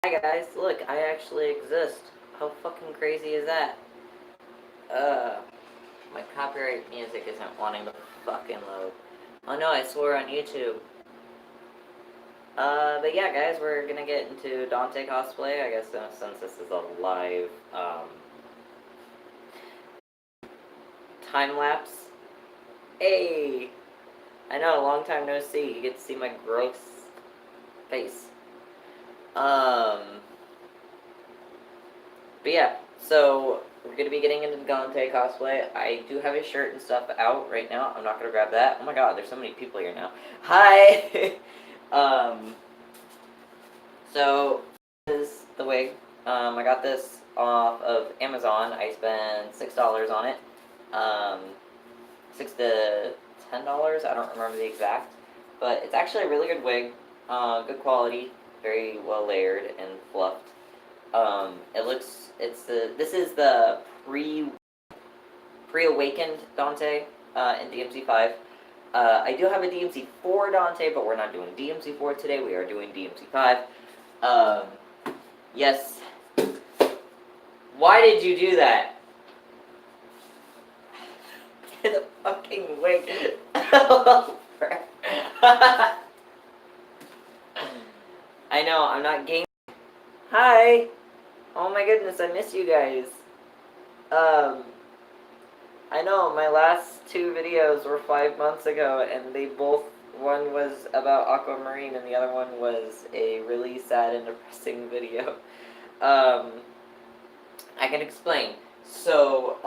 Hi guys, look, I actually exist. How fucking crazy is that? Uh, my copyright music isn't wanting to fucking load. Oh no, I swore on YouTube. But yeah, guys, we're gonna get into Dante cosplay. I guess since this is a live time lapse. Hey, I know, a long time no see. You get to see my gross face. Um, but yeah, so we're gonna be getting into Dante cosplay. I do have his shirt and stuff out right now. I'm not gonna grab that. Oh my god, there's so many people here now. Hi. um, so this is the wig. I got this off of Amazon. I spent $6 on it. Um, $6 to $10. I don't remember the exact, but it's actually a really good wig. Good quality, very well layered and fluffed. This is the pre-awakened Dante in DMC5. I do have a DMC4 Dante, but we're not doing DMC4 today. We are doing DMC5. Um, yes. Why did you do that? Get the fucking wig over. I know, I'm not game. Hi. Oh my goodness, I miss you guys. Um, I know, my last two videos were 5 months ago, and they both, one was about Aquamarine, and the other one was a really sad and depressing video. I can explain. So,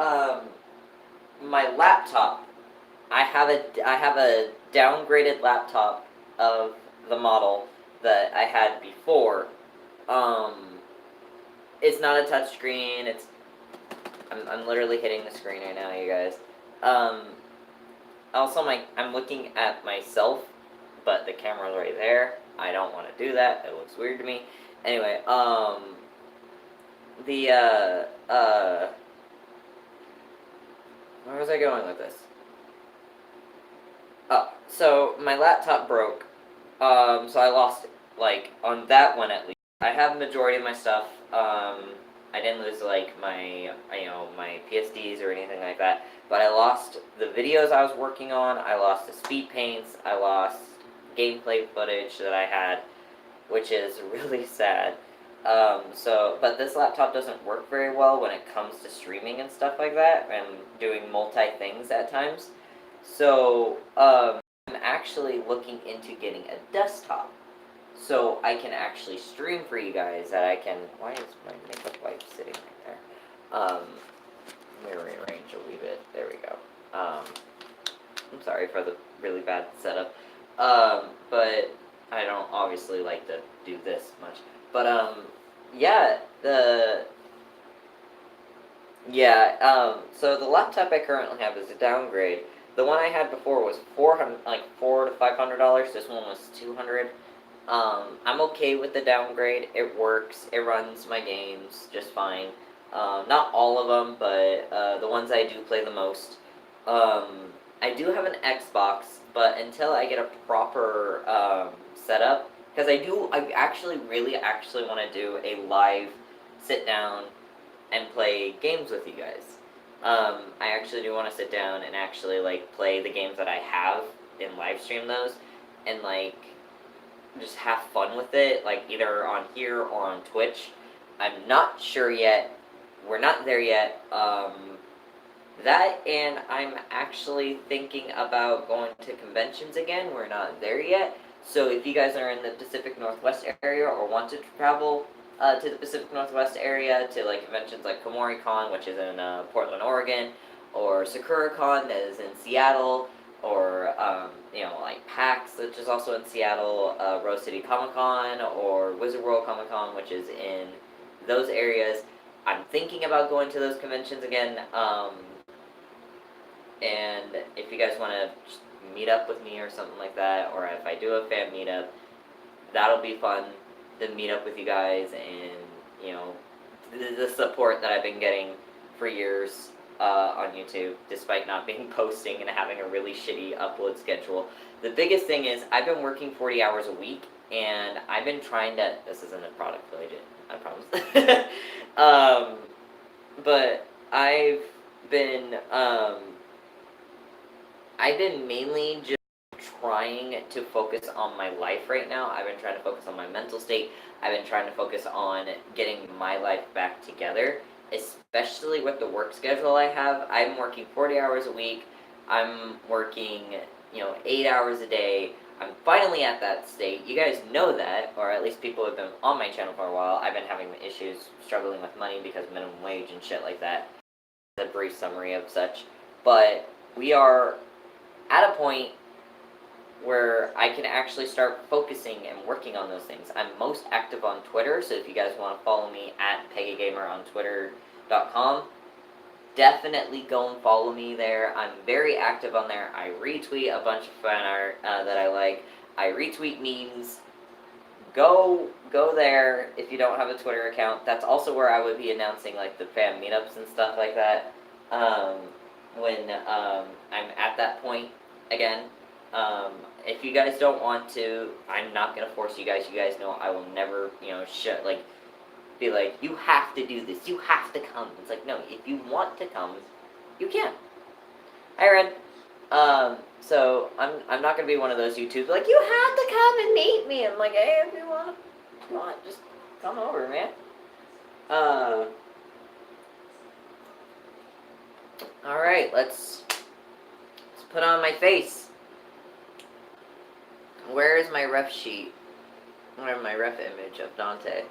my laptop, I have a downgraded laptop of the model that I had before. It's not a touchscreen, I'm literally hitting the screen right now, you guys. Also, I'm looking at myself, but the camera's right there. I don't want to do that. It looks weird to me. Anyway, where was I going with this? Oh, so my laptop broke. So I lost it. Like, on that one at least. I have the majority of my stuff. I didn't lose like my PSDs or anything like that, but I lost the videos I was working on. I lost the speed paints. I lost gameplay footage that I had, which is really sad. But this laptop doesn't work very well when it comes to streaming and stuff like that, and doing multi things at times. So I'm actually looking into getting a desktop so I can actually stream for you guys. That I can. Why is my makeup wipe sitting right there? Let me rearrange a wee bit. There we go. I'm sorry for the really bad setup. But I don't obviously like to do this much. But yeah, so the laptop I currently have is a downgrade. The one I had before was $400 to $500. This one was $200. I'm okay with the downgrade. It works. It runs my games just fine. Not all of them, but the ones I do play the most. I do have an Xbox, but until I get a proper setup, because I actually really want to do a live sit down and play games with you guys. I actually do want to sit down and actually like play the games that I have and live stream those, and like just have fun with it, like either on here or on Twitch. I'm not sure yet. We're not there yet. That, and I'm actually thinking about going to conventions again. We're not there yet. So if you guys are in the Pacific Northwest area or want to travel to the Pacific Northwest area to like conventions like KomoriCon, which is in Portland, Oregon, or SakuraCon that is in Seattle, or like PAX, which is also in Seattle, Rose City Comic Con, or Wizard World Comic Con, which is in those areas. I'm thinking about going to those conventions again. And if you guys want to meet up with me or something like that, or if I do a fan meetup, that'll be fun to meet up with you guys and the support that I've been getting for years on YouTube, despite not being posting and having a really shitty upload schedule. The biggest thing is I've been working 40 hours a week, and I've been trying to. This isn't a product related, I promise. But been um, I've been mainly just trying to focus on my life right now. I've been trying to focus on my mental state. I've been trying to focus on getting my life back together, especially with the work schedule I have. I'm working 40 hours a week. I'm working, 8 hours a day. I'm finally at that state. You guys know that, or at least people who have been on my channel for a while. I've been having issues struggling with money because of minimum wage and shit like that. A brief summary of such. But we are at a point where I can actually start focusing and working on those things. I'm most active on Twitter, so if you guys want to follow me at PeggyGamer on Twitter.com, definitely go and follow me there. I'm very active on there. I retweet a bunch of fan art that I like. I retweet memes. Go there if you don't have a Twitter account. That's also where I would be announcing like the fan meetups and stuff like that. When I'm at that point again. If you guys don't want to, I'm not gonna force you guys. You guys know I will never, be like, you have to do this. You have to come. It's like, no, if you want to come, you can. Hi, Red. So I'm not gonna be one of those YouTubers like, you have to come and meet me. I'm like, hey, if you want, just come over, man. All right, let's put on my face. Where is my ref sheet? Where is my ref image of Dante?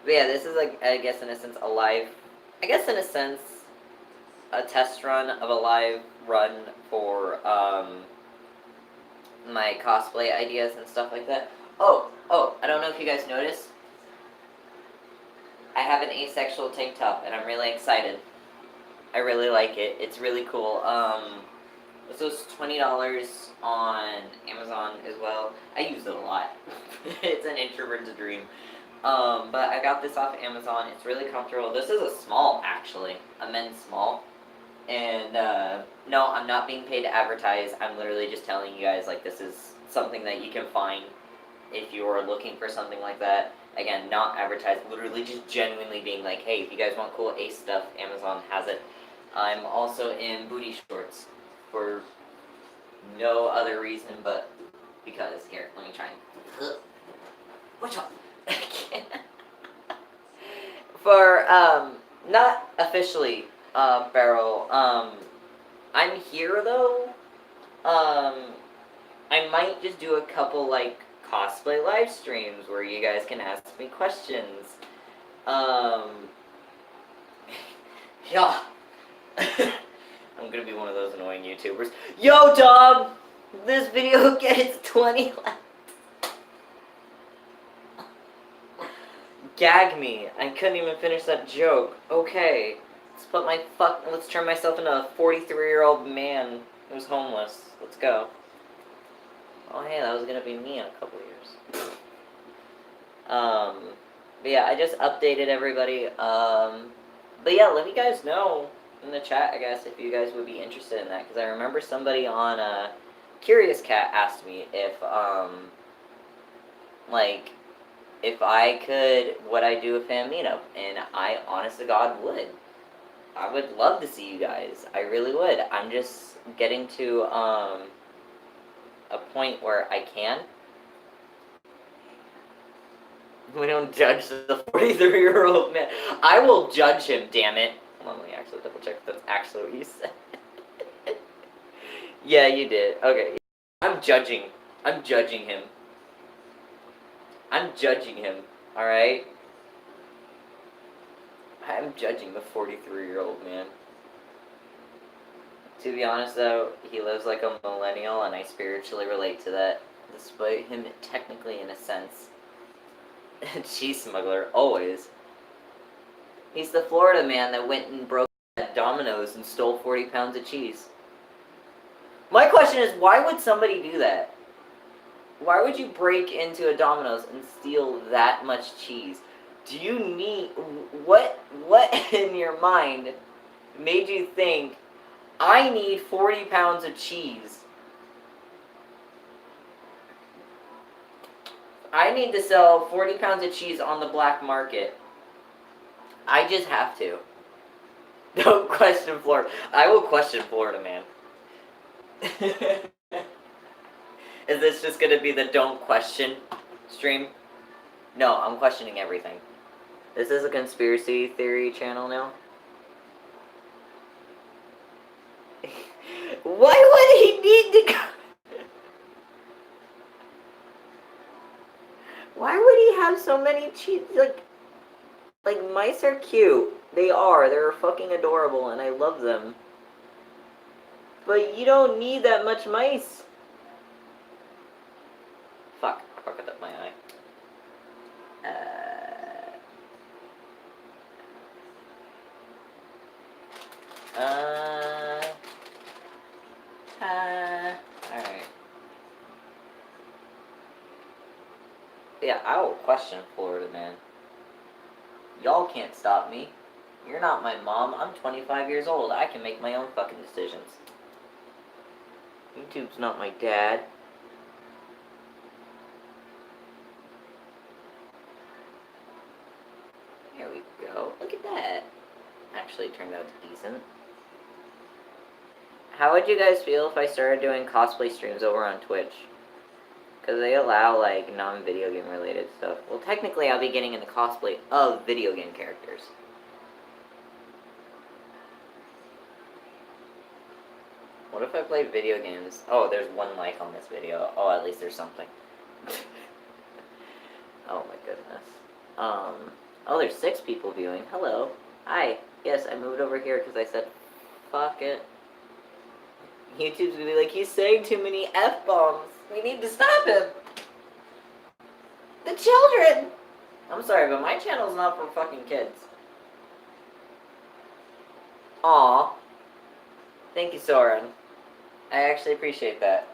But yeah, this is like, I guess in a sense, a test run of a live run for my cosplay ideas and stuff like that. Oh, I don't know if you guys noticed. I have an asexual tank top, and I'm really excited. I really like it. It's really cool. This was $20 on Amazon as well. I use it a lot. It's an introvert's dream. But I got this off Amazon. It's really comfortable. This is a small, actually. A men's small. And, no, I'm not being paid to advertise. I'm literally just telling you guys, like, this is something that you can find if you are looking for something like that. Again, not advertised. Literally just genuinely being like, hey, if you guys want cool ace stuff, Amazon has it. I'm also in booty shorts. For no other reason but because, here, let me try and, which one? For, not officially, Barrel, I'm here, though, I might just do a couple, like, cosplay live streams where you guys can ask me questions, yeah. I'm gonna be one of those annoying YouTubers. Yo, dog! This video gets 20 likes. Gag me. I couldn't even finish that joke. Okay. Let's turn myself into a 43-year-old man who's homeless. Let's go. Oh, hey, that was gonna be me in a couple years. But yeah, I just updated everybody. But yeah, let me guys know in the chat, I guess, if you guys would be interested in that, because I remember somebody on Curious Cat asked me if if would I do a fan meetup, and I honest to God would. I would love to see you guys. I really would. I'm just getting to a point where I can. We don't judge the 43-year-old man. I will judge him, damn it. Hold on, let me actually double check if that's actually what you said. Yeah, you did. Okay. I'm judging him. I'm judging him, alright? I'm judging the 43-year-old man. To be honest, though, he lives like a millennial, and I spiritually relate to that, despite him technically, in a sense, cheese smuggler, always. He's the Florida man that went and broke at Domino's and stole 40 pounds of cheese. My question is, why would somebody do that? Why would you break into a Domino's and steal that much cheese? Do you need... What in your mind made you think I need 40 pounds of cheese? I need to sell 40 pounds of cheese on the black market. I just have to. Don't question Florida. I will question Florida, man. Is this just gonna be the don't question stream? No, I'm questioning everything. This is a conspiracy theory channel now. Why would he need to go? Why would he have so many cheese? Like mice are cute. They are. They're fucking adorable, and I love them. But you don't need that much mice. Fuck. I fucked up my eye. Alright. Yeah, I will question Florida, man. Y'all can't stop me. You're not my mom. I'm 25 years old. I can make my own fucking decisions. YouTube's not my dad. Here we go. Look at that. Actually turned out decent. How would you guys feel if I started doing cosplay streams over on Twitch? Because they allow, like, non-video game related stuff. Well, technically I'll be getting into cosplay of video game characters. What if I played video games? Oh, there's one like on this video. Oh, at least there's something. Oh my goodness. Oh, there's 6 people viewing. Hello. Hi. Yes, I moved over here because I said, fuck it. YouTube's gonna be like, he's saying too many F-bombs. We need to stop him. The children. I'm sorry, but my channel's not for fucking kids. Aw. Thank you, Soren. I actually appreciate that.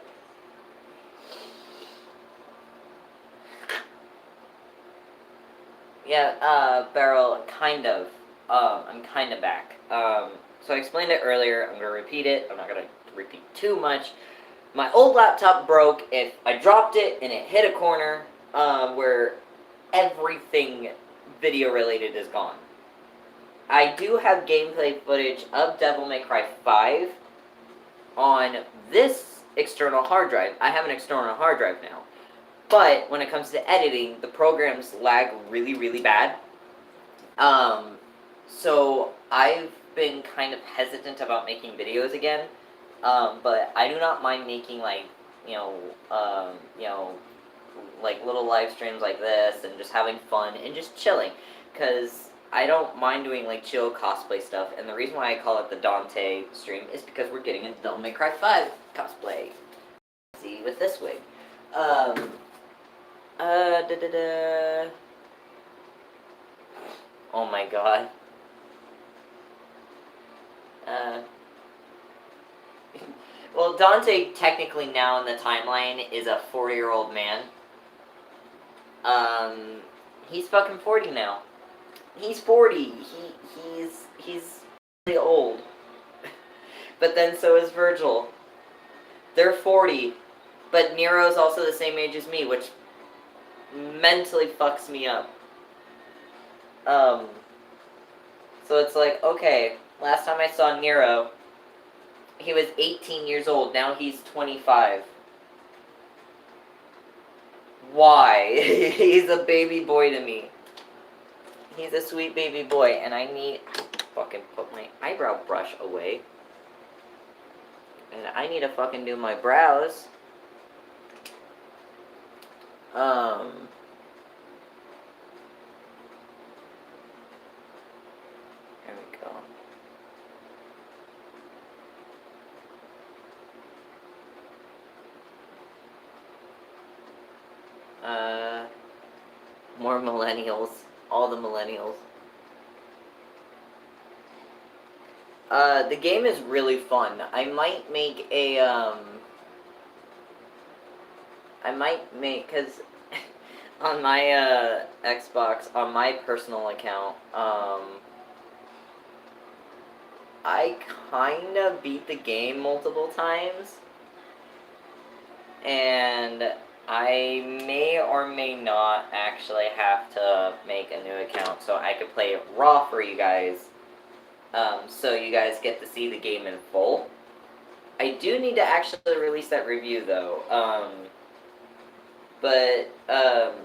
Yeah, Beryl, kind of. I'm kind of back. So I explained it earlier. I'm gonna repeat it. I'm not gonna repeat too much. My old laptop broke. If I dropped it and it hit a corner, where everything video related is gone. I do have gameplay footage of Devil May Cry 5 on this external hard drive. I have an external hard drive now. But when it comes to editing, the programs lag really, really bad. So I've been kind of hesitant about making videos again. But I do not mind making, like, like little live streams like this and just having fun and just chilling. Because I don't mind doing, like, chill cosplay stuff. And the reason why I call it the Dante stream is because we're getting a Devil May Cry 5 cosplay. See, with this wig. Oh my god. Well, Dante technically now in the timeline is a 40-year-old man. He's fucking 40 now. He's 40. He's really old. But then so is Virgil. They're 40. But Nero's also the same age as me, which mentally fucks me up. So it's like, okay, last time I saw Nero, he was 18 years old. Now he's 25. Why? He's a baby boy to me. He's a sweet baby boy, and I need to fucking put my eyebrow brush away. And I need to fucking do my brows. There we go. More millennials. All the millennials. The game is really fun. I might make a, cause on my, Xbox, on my personal account, I kind of beat the game multiple times, and I may or may not actually have to make a new account so I could play it raw for you guys, so you guys get to see the game in full. I do need to actually release that review though, but what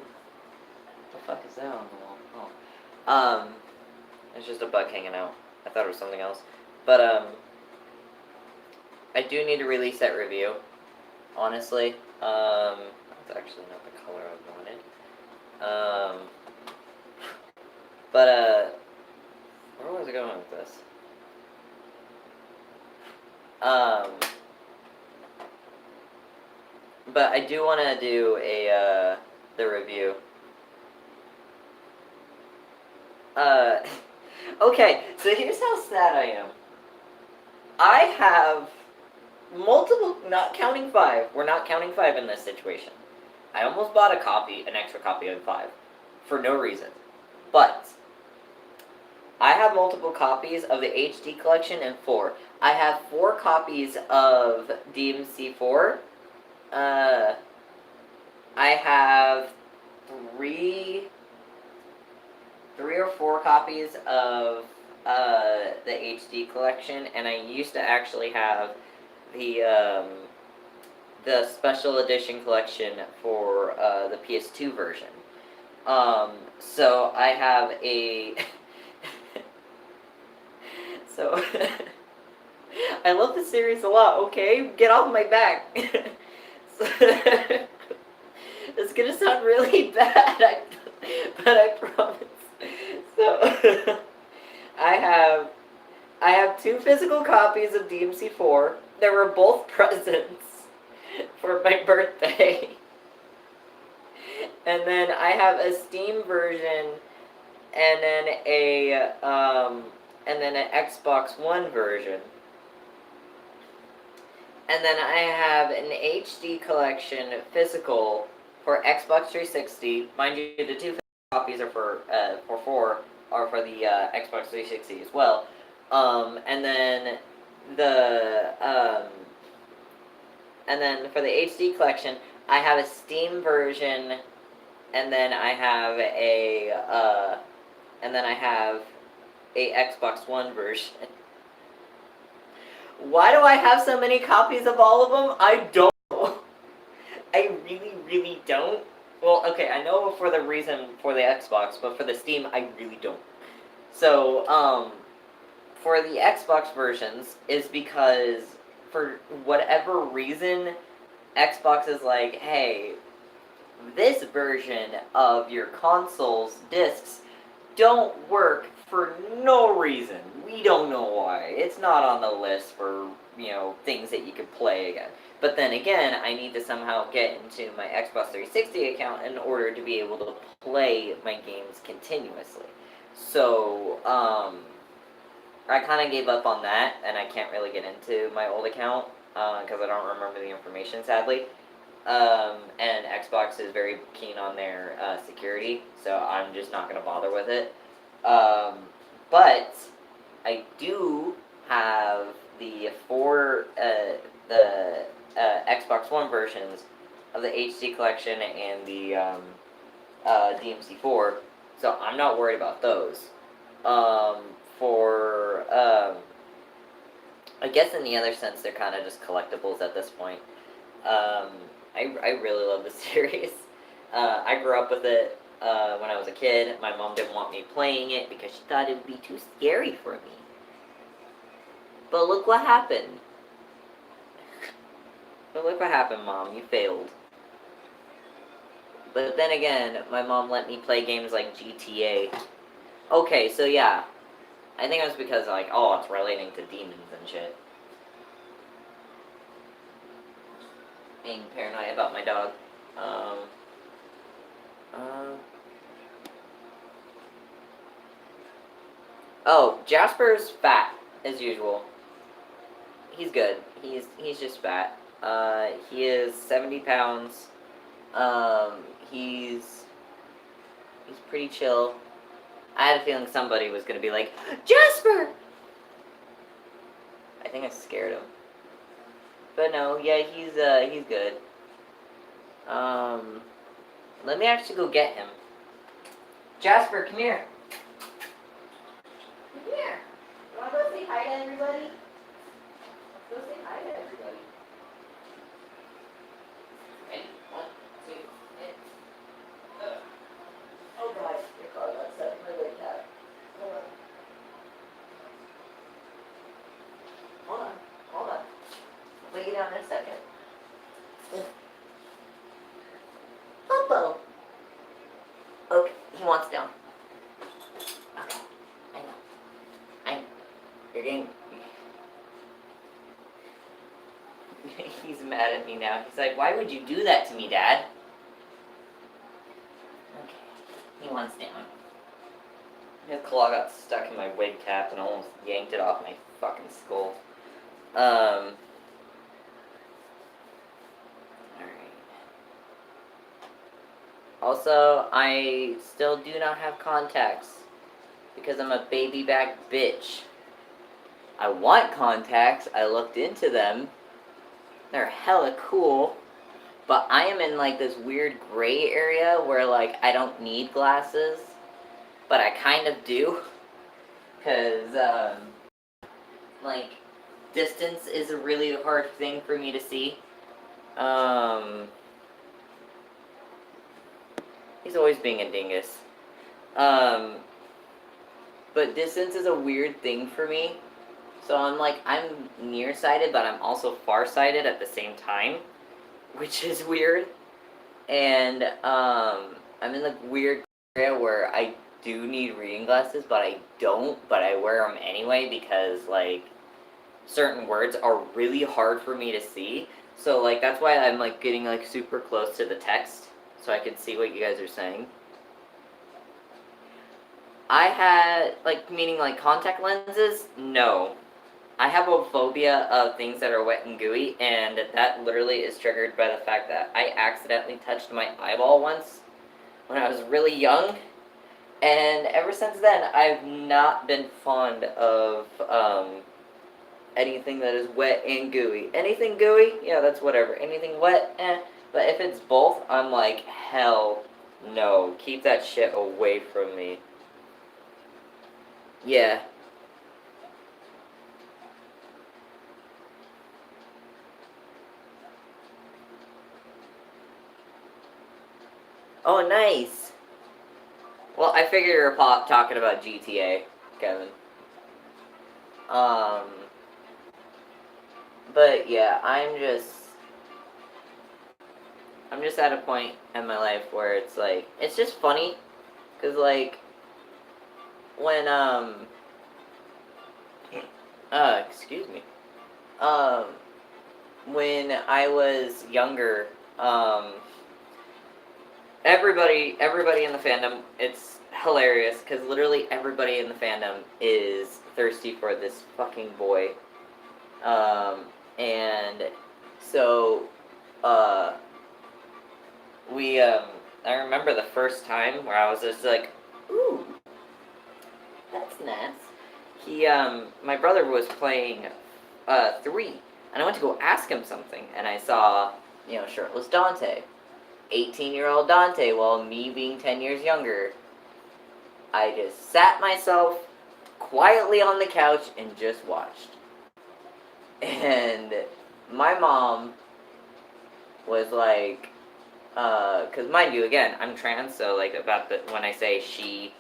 the fuck is that on the wall? Oh, it's just a bug hanging out. I thought it was something else, but I do need to release that review. Honestly, it's actually not the color I wanted. But where was I going with this? But I do want to do the review. Okay, so here's how sad I am. I have multiple, not counting 5. We're not counting 5 in this situation. I almost bought an extra copy of 5, for no reason. But I have multiple copies of the HD collection and 4. I have 4 copies of DMC4. I have 3 or 4 copies of the HD collection, and I used to actually have the special edition collection for the PS2 version. So I have a so I love the series a lot. Okay, get off my back. It's gonna sound really bad, but I promise. So I have 2 physical copies of DMC4. They were both presents for my birthday. And then I have a Steam version, and then an Xbox One version. And then I have an HD collection physical for Xbox 360. Mind you, the 2 copies are for 4 are for the Xbox 360 as well. And then for the HD collection, I have a Steam version, and then I have a Xbox One version. Why do I have so many copies of all of them? I don't know. I really, really don't. Well, okay, I know for the reason for the Xbox, but for the Steam, I really don't. So, for the Xbox versions, is because, for whatever reason, Xbox is like, hey, this version of your console's discs don't work for no reason. We don't know why. It's not on the list for, things that you could play again. But then again, I need to somehow get into my Xbox 360 account in order to be able to play my games continuously. So, I kind of gave up on that, and I can't really get into my old account, because I don't remember the information, sadly. And Xbox is very keen on their security, so I'm just not going to bother with it. But I do have the Xbox One versions of the HD collection and the DMC4, so I'm not worried about those. I guess in the other sense, they're kind of just collectibles at this point. I really love the series. I grew up with it when I was a kid. My mom didn't want me playing it because she thought it would be too scary for me. But look what happened. Mom. You failed. But then again, my mom let me play games like GTA. Okay, so yeah. I think it was because, it's relating to demons and shit. Being paranoid about my dog. Oh, Jasper's fat, as usual. He's good. He's just fat. He is 70 pounds. He's pretty chill. I had a feeling somebody was gonna be like, Jasper! think I scared him. But no, yeah, he's good. Let me actually go get him. Jasper, come here. Come here. You wanna go say hi to everybody? Go say hi to everybody. Ready? 1, 2, 3. Oh god, your car got stuck in my leg cat. Hold on. Hold on. Lay you down in a second. Popo. Okay, he wants down. Okay, I know. You're getting... He's mad at me now. He's like, why would you do that to me, Dad? Okay, he wants down. His claw got stuck in my wig cap and almost yanked it off my fucking skull. Alright. Also, I still do not have contacts because I'm a baby back bitch. I want contacts. I looked into them. They're hella cool. But I am in like this weird gray area where like I don't need glasses. But I kind of do. Because, like, distance is a really hard thing for me to see. He's always being a dingus. But distance is a weird thing for me. So I'm nearsighted, but I'm also farsighted at the same time. Which is weird. And, I'm in the weird area where I do need reading glasses, but I don't, but I wear them anyway because, like, certain words are really hard for me to see. So, like, that's why I'm, like, getting, like, super close to the text so I can see what you guys are saying. I had, like, meaning, like, contact lenses? No. I have a phobia of things that are wet and gooey, and that literally is triggered by the fact that I accidentally touched my eyeball once when I was really young. And ever since then, I've not been fond of anything that is wet and gooey. Anything gooey, yeah, that's whatever. Anything wet, But if it's both, I'm like, hell no. Keep that shit away from me. Yeah. Oh, nice. Well, I figured you were talking about GTA, Kevin. But yeah, I'm just at a point in my life where it's like, it's just funny, cause like, when, excuse me, when I was younger, everybody in the fandom, it's hilarious, because literally everybody in the fandom is thirsty for this fucking boy. And so, I remember the first time where I was just like, ooh, that's nice. My brother was playing, 3, and I went to go ask him something, and I saw, shirtless Dante. 18-year-old Dante, while me being 10 years younger. I just sat myself quietly on the couch and just watched. And my mom was like, because mind you, again, I'm trans, so like when I say she,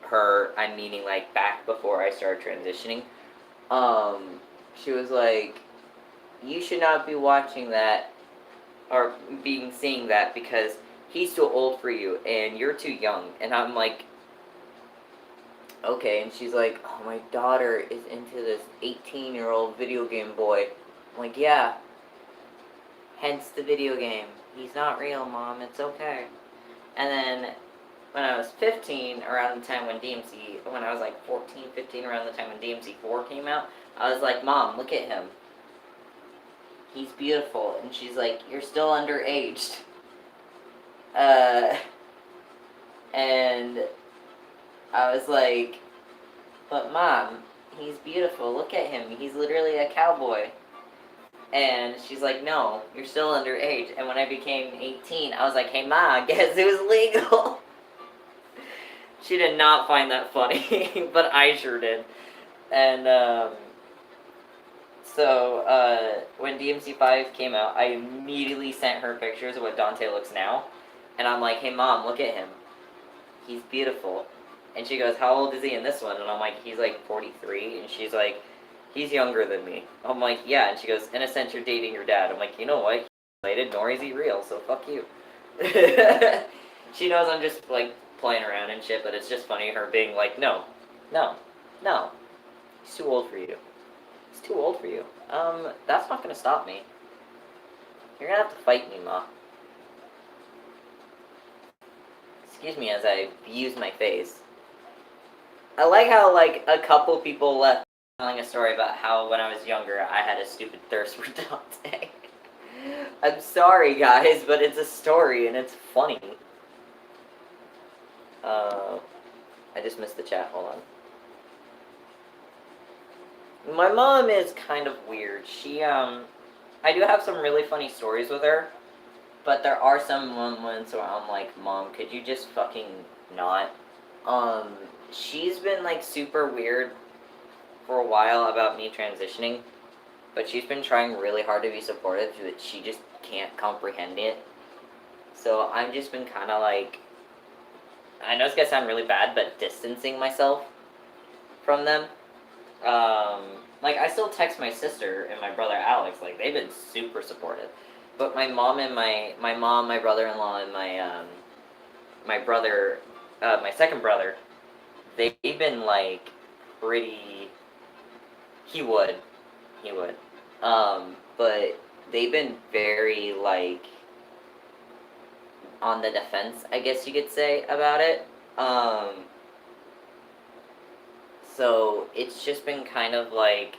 her, I'm meaning like back before I started transitioning. She was like, you should not be watching that or seeing that because he's too old for you and you're too young. And I'm like, okay. And she's like, oh, my daughter is into this 18-year-old video game boy. I'm like, yeah. Hence the video game. He's not real, Mom. It's okay. And then when I was 15, around the time when when I was like 14, 15, around the time when DMC4 came out, I was like, Mom, look at him. He's beautiful. And she's like, you're still underaged. And I was like, but Mom, he's beautiful. Look at him. He's literally a cowboy. And she's like, no, you're still underage. And when I became 18, I was like, hey, Ma, guess who's legal? She did not find that funny, but I sure did. And when DMC5 came out, I immediately sent her pictures of what Dante looks now. And I'm like, hey, Mom, look at him. He's beautiful. And she goes, how old is he in this one? And I'm like, he's like 43. And she's like, he's younger than me. I'm like, yeah. And she goes, in a sense, you're dating your dad. I'm like, you know what? He's related, nor is he real, so fuck you. She knows I'm just, like, playing around and shit, but it's just funny her being like, no. He's too old for you. He's too old for you. That's not gonna stop me. You're gonna have to fight me, Ma. Excuse me as I use my face. I like how, like, a couple people left telling a story about how when I was younger I had a stupid thirst for Dante. I'm sorry, guys, but it's a story and it's funny. I just missed the chat. Hold on. My mom is kind of weird. I do have some really funny stories with her, but there are some moments where I'm like, Mom, could you just fucking not? She's been, like, super weird for a while about me transitioning, but she's been trying really hard to be supportive, but she just can't comprehend it. So I've just been kind of like, I know it's gonna sound really bad, but distancing myself from them. Like, I still text my sister and my brother Alex, like, they've been super supportive. But my mom and my brother-in-law, and my brother, my second brother, they've been, like, pretty, he would, but they've been very, like, on the defense, I guess you could say, about it. So it's just been kind of like,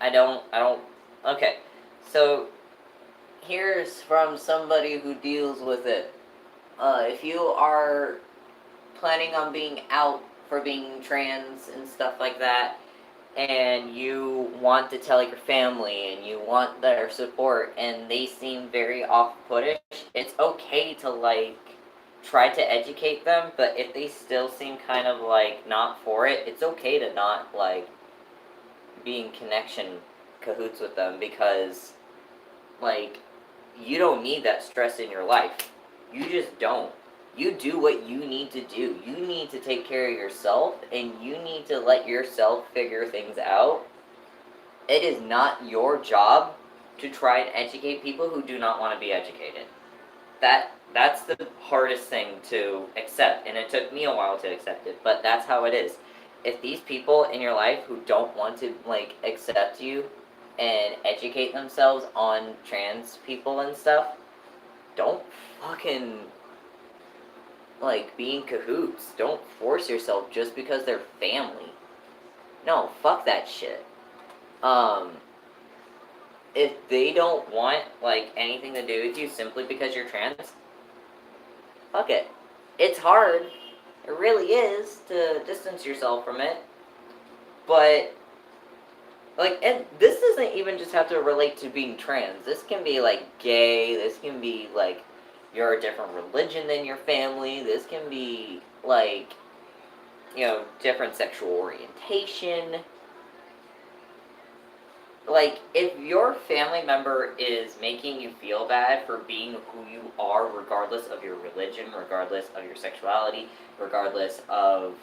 okay, so here's from somebody who deals with it. If you are planning on being out for being trans and stuff like that, and you want to tell your family and you want their support and they seem very off-puttish, it's okay to, like, try to educate them, but if they still seem kind of, like, not for it, it's okay to not, like, be in connection cahoots with them, because, like, you don't need that stress in your life. You just don't. You do what you need to do. You need to take care of yourself, and you need to let yourself figure things out. It is not your job to try and educate people who do not want to be educated. That's the hardest thing to accept, and it took me a while to accept it, but that's how it is. If these people in your life who don't want to, like, accept you and educate themselves on trans people and stuff, don't fucking, like, be in cahoots. Don't force yourself just because they're family. No, fuck that shit. If they don't want, like, anything to do with you simply because you're trans, fuck it. It's hard. It really is to distance yourself from it. But, like, and this doesn't even just have to relate to being trans. This can be, like, gay. This can be, like, you're a different religion than your family. This can be, like, you know, different sexual orientation. Like, if your family member is making you feel bad for being who you are, regardless of your religion, regardless of your sexuality, regardless of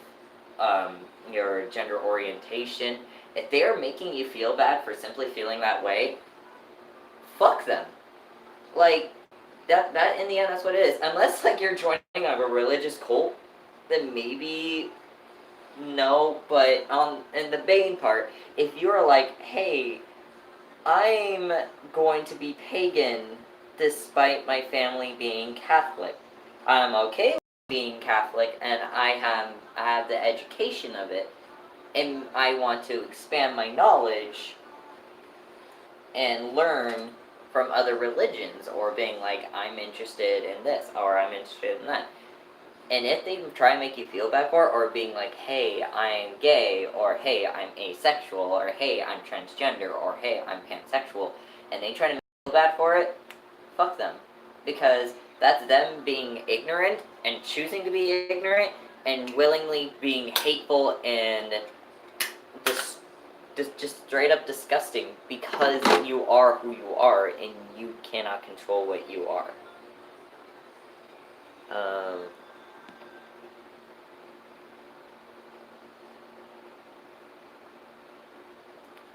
your gender orientation, if they are making you feel bad for simply feeling that way, fuck them. Like, that in the end, that's what it is. Unless, like, you're joining a religious cult, then maybe no. But in the main part, if you're like, hey, I'm going to be pagan despite my family being Catholic, I'm okay with being Catholic, and I have the education of it, and I want to expand my knowledge and learn from other religions, or being like, I'm interested in this, or I'm interested in that. And if they try and make you feel bad for it, or being like, hey, I'm gay, or hey, I'm asexual, or hey, I'm transgender, or hey, I'm pansexual, and they try to make you feel bad for it, fuck them. Because that's them being ignorant and choosing to be ignorant and willingly being hateful and just straight up disgusting because you are who you are and you cannot control what you are.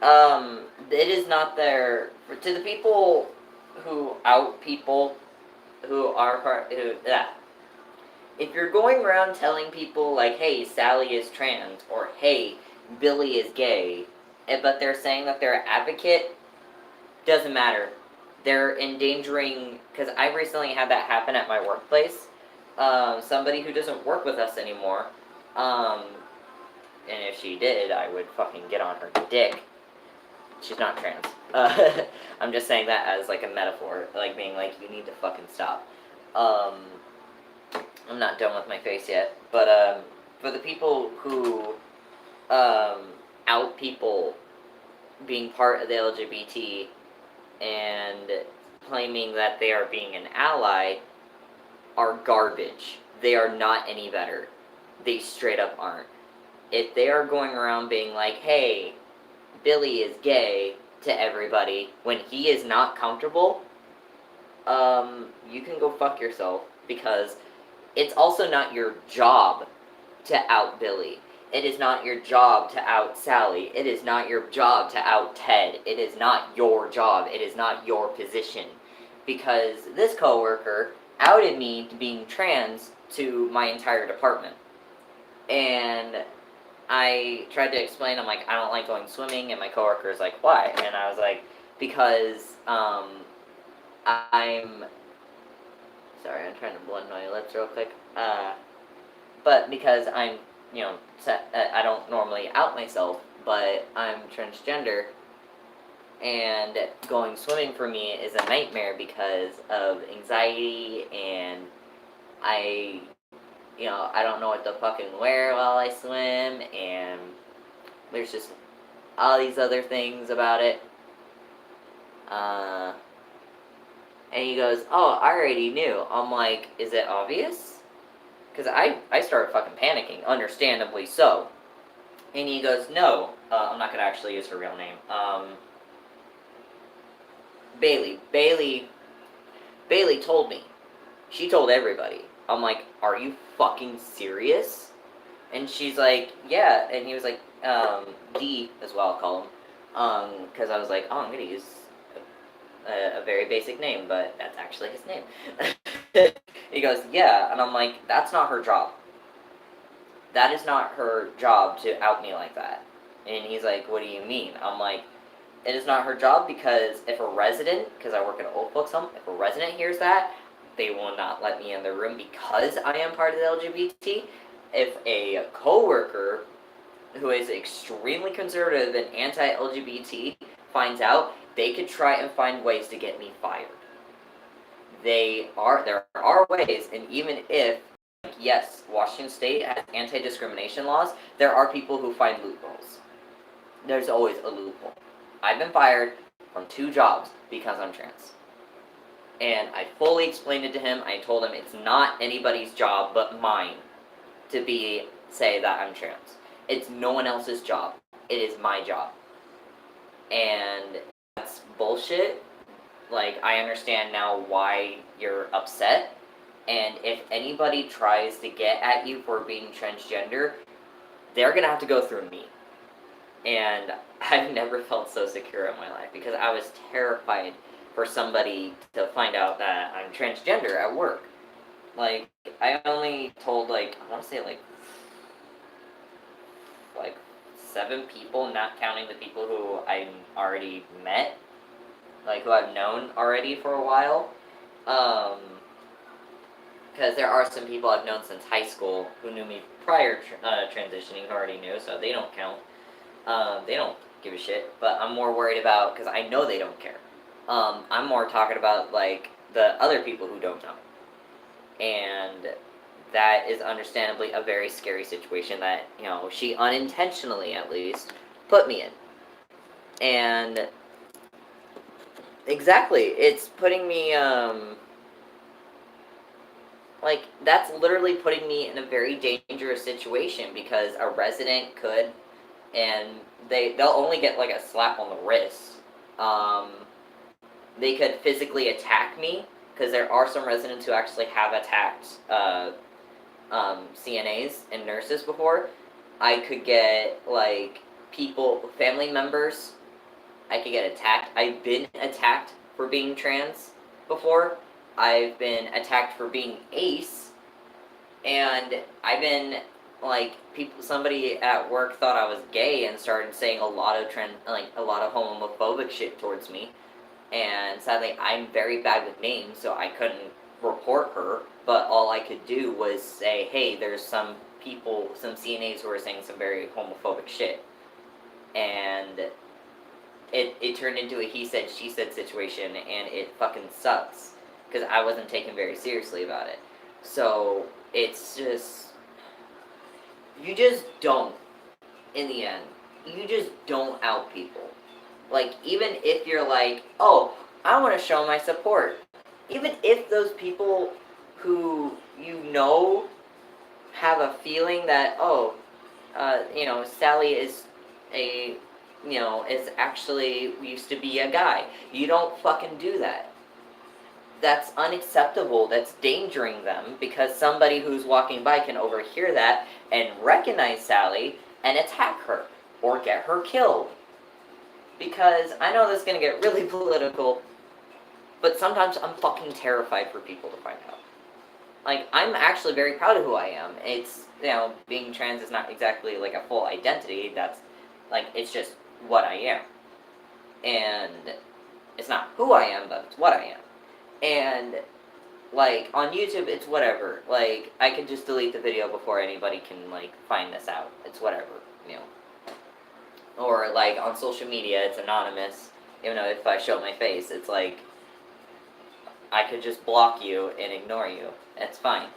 Um, it is not there to the people who out people who are part who yeah. If you're going around telling people like, "Hey, Sally is trans," or "Hey, Billy is gay," but they're saying that they're an advocate, doesn't matter. They're endangering because I recently had that happen at my workplace. Somebody who doesn't work with us anymore. Um, and if she did, I would fucking get on her dick. She's not trans. I'm just saying that as like a metaphor, like being like, you need to fucking stop. Um, I'm not done with my face yet, but for the people who um, out people being part of the LGBT and claiming that they are being an ally are garbage. They are not any better. They straight up aren't. If they are going around being like, hey, Billy is gay to everybody when he is not comfortable, you can go fuck yourself because it's also not your job to out Billy. It is not your job to out Sally. It is not your job to out Ted. It is not your job. It is not your position. Because this coworker outed me to being trans to my entire department. And I tried to explain, I'm like, I don't like going swimming, and my coworker's like, why? And I was like, because I'm sorry, I'm trying to blend my lips real quick. But because I'm, I don't normally out myself, but I'm transgender, and going swimming for me is a nightmare because of anxiety, and I, I don't know what to fucking wear while I swim, and there's just all these other things about it. And he goes, oh, I already knew. I'm like, is it obvious? Because I started fucking panicking, understandably so. And he goes, no, I'm not going to actually use her real name. Bailey told me. She told everybody. I'm like, are you fucking serious? And she's like, yeah. And he was like, D as well, I'll call him. Because I was like, oh, I'm going to use a very basic name, but that's actually his name. He goes, yeah. And I'm like, that's not her job. That is not her job to out me like that. And he's like, what do you mean? I'm like, it is not her job because if a resident, because I work at an old folks home, if a resident hears that, they will not let me in their room because I am part of the LGBT. If a coworker who is extremely conservative and anti-LGBT finds out, they could try and find ways to get me fired. There are ways, and even if, yes, Washington State has anti-discrimination laws, there are people who find loopholes. There's always a loophole. I've been fired from 2 jobs because I'm trans. And I fully explained it to him. I told him it's not anybody's job but mine to say that I'm trans. It's no one else's job. It is my job. And that's bullshit. Like, I understand now why you're upset. And if anybody tries to get at you for being transgender, they're going to have to go through me. And I've never felt so secure in my life because I was terrified for somebody to find out that I'm transgender at work. Like, I only told, I want to say, like 7 people, not counting the people who I already met, who I've known already for a while. Because there are some people I've known since high school who knew me prior transitioning who already knew, so they don't count. They don't give a shit, but I'm more worried about, because I know they don't care. I'm more talking about, the other people who don't know. And that is understandably a very scary situation that, you know, she unintentionally, at least, put me in. And exactly, it's putting me, like, that's literally putting me in a very dangerous situation because a resident could, and they'll only get like a slap on the wrist. Um, they could physically attack me because there are some residents who actually have attacked CNAs and nurses before. I could get like people, family members. I could get attacked. I've been attacked for being trans before. I've been attacked for being ace, and I've been like people. Somebody at work thought I was gay and started saying a lot of a lot of homophobic shit towards me. And sadly, I'm very bad with names, so I couldn't report her. But all I could do was say, "Hey, there's some people, some CNAs who are saying some very homophobic shit," and it turned into a he said she said situation, and it fucking sucks because I wasn't taken very seriously about it. So it's just, you just don't, in the end, you just don't out people. Like, even if you're like, oh, I want to show my support, even if those people who you know have a feeling that, oh, you know, Sally is a, you know, is actually used to be a guy. You don't fucking do that. That's unacceptable. That's endangering them because somebody who's walking by can overhear that and recognize Sally and attack her or get her killed. Because I know this is gonna get really political, but sometimes I'm fucking terrified for people to find out. Like, I'm actually very proud of who I am. It's, you know, being trans is not exactly like a full identity. That's, like, it's just what I am. And it's not who I am, but it's what I am. And, like, on YouTube, it's whatever. Like, I can just delete the video before anybody can, like, find this out. It's whatever, you know. Or, like, on social media, it's anonymous. Even though if I show my face, it's like, I could just block you and ignore you. That's fine.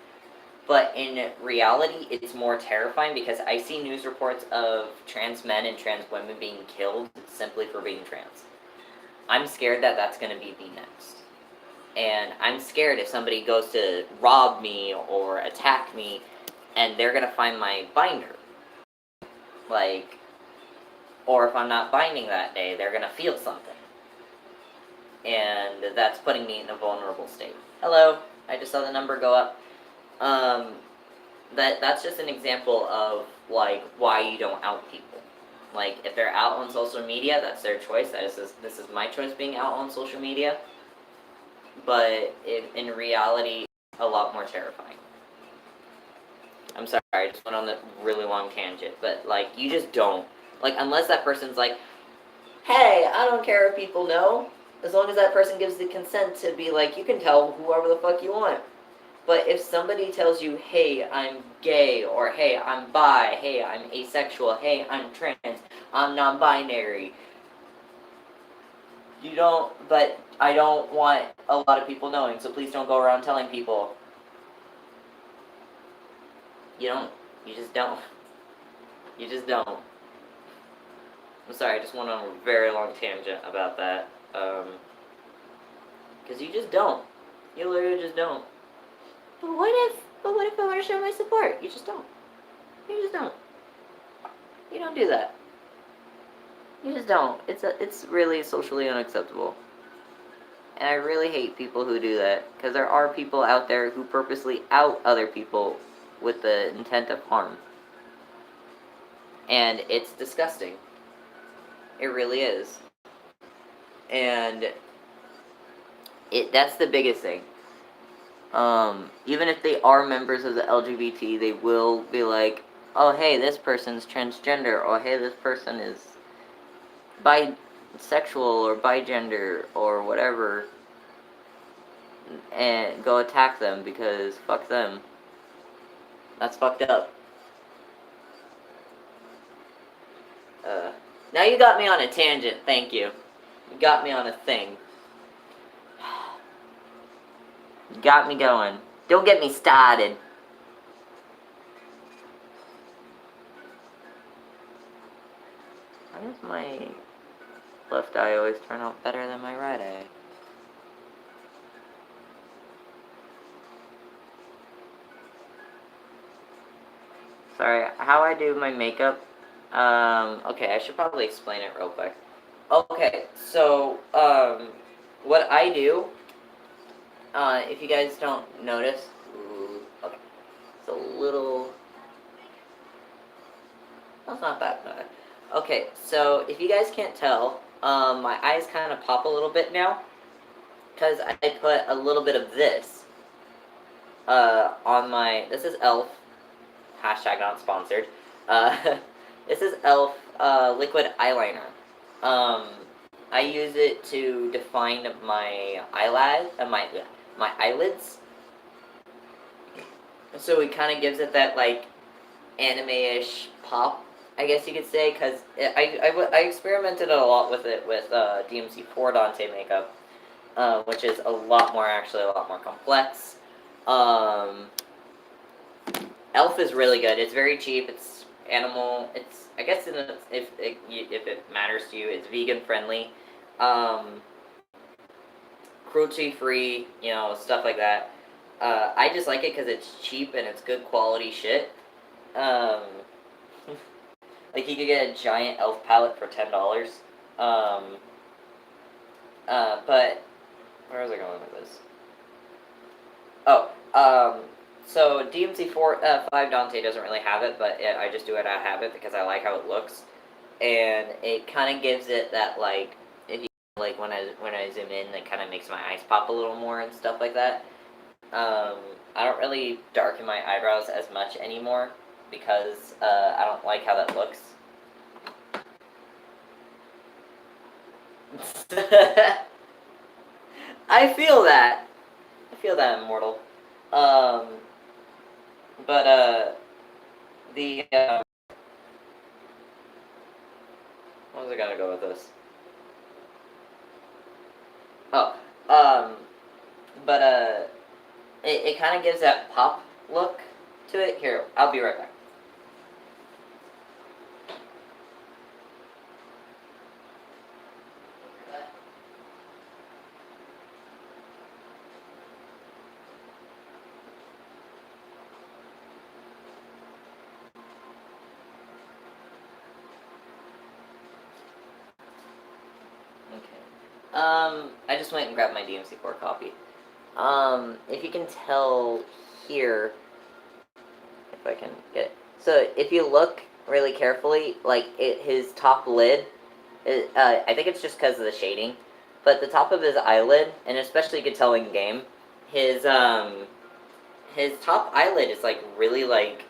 But in reality, it's more terrifying because I see news reports of trans men and trans women being killed simply for being trans. I'm scared that that's going to be the next. And I'm scared if somebody goes to rob me or attack me and they're going to find my binder. Like, or if I'm not binding that day, they're going to feel something. And that's putting me in a vulnerable state. Hello, I just saw the number go up. That's just an example of, like, why you don't out people. Like, if they're out on social media, that's their choice. This is my choice being out on social media. But in reality, a lot more terrifying. I'm sorry, I just went on a really long tangent. But, like, you just don't. Like, unless that person's like, hey, I don't care if people know. As long as that person gives the consent to be like, you can tell whoever the fuck you want. But if somebody tells you, hey, I'm gay, or hey, I'm bi, hey, I'm asexual, hey, I'm trans, I'm non-binary, you don't, but I don't want a lot of people knowing, so please don't go around telling people. You don't. You just don't. You just don't. I'm sorry, I just went on a very long tangent about that. Because you just don't. You literally just don't. But what if I want to show my support? You just don't. You just don't. You don't do that. You just don't. It's really socially unacceptable. And I really hate people who do that. Because there are people out there who purposely out other people with the intent of harm. And it's disgusting. It really is. And that's the biggest thing. Even if they are members of the LGBT, they will be like, oh, hey, this person's transgender, or hey, this person is bisexual or bigender or whatever, and go attack them because fuck them. That's fucked up. Now you got me on a tangent, thank you. You got me on a thing. You got me going. Don't get me started. Why does my left eye always turn out better than my right eye? Sorry, how I do my makeup. Okay, I should probably explain it real quick. Okay, so, what I do, if you guys don't notice, okay, it's a little, that's not that bad. Okay, so if you guys can't tell, my eyes kind of pop a little bit now, because I put a little bit of this, on my, this is e.l.f., hashtag not sponsored, this is e.l.f., liquid eyeliner. Um, I use it to define my my eyelids. So it kind of gives it that like anime-ish pop, I guess you could say, because I experimented a lot with it with DMC4 Dante makeup, which is a lot more complex. Um, e.l.f. is really good. It's very cheap. It's animal. It's I guess if it matters to you, it's vegan friendly, cruelty free. Stuff like that. I just like it because it's cheap and it's good quality shit. Um, like you could get a giant e.l.f. palette for $10. Um, but where was I going with this? Oh, so DMC4 5 Dante doesn't really have it, but I just do it out of habit because I like how it looks, and it kind of gives it that like if you like when I zoom in, it kind of makes my eyes pop a little more and stuff like that. I don't really darken my eyebrows as much anymore because I don't like how that looks. I feel that. I feel that, immortal. Um, but the what was I gonna go with this? Oh, but it kind of gives that pop look to it. Here, I'll be right back. Okay. I just went and grabbed my DMC4 copy. If you can tell here, if I can get it. So if you look really carefully, like his top lid, I think it's just because of the shading, but the top of his eyelid, and especially you could tell in game, his his top eyelid is like really like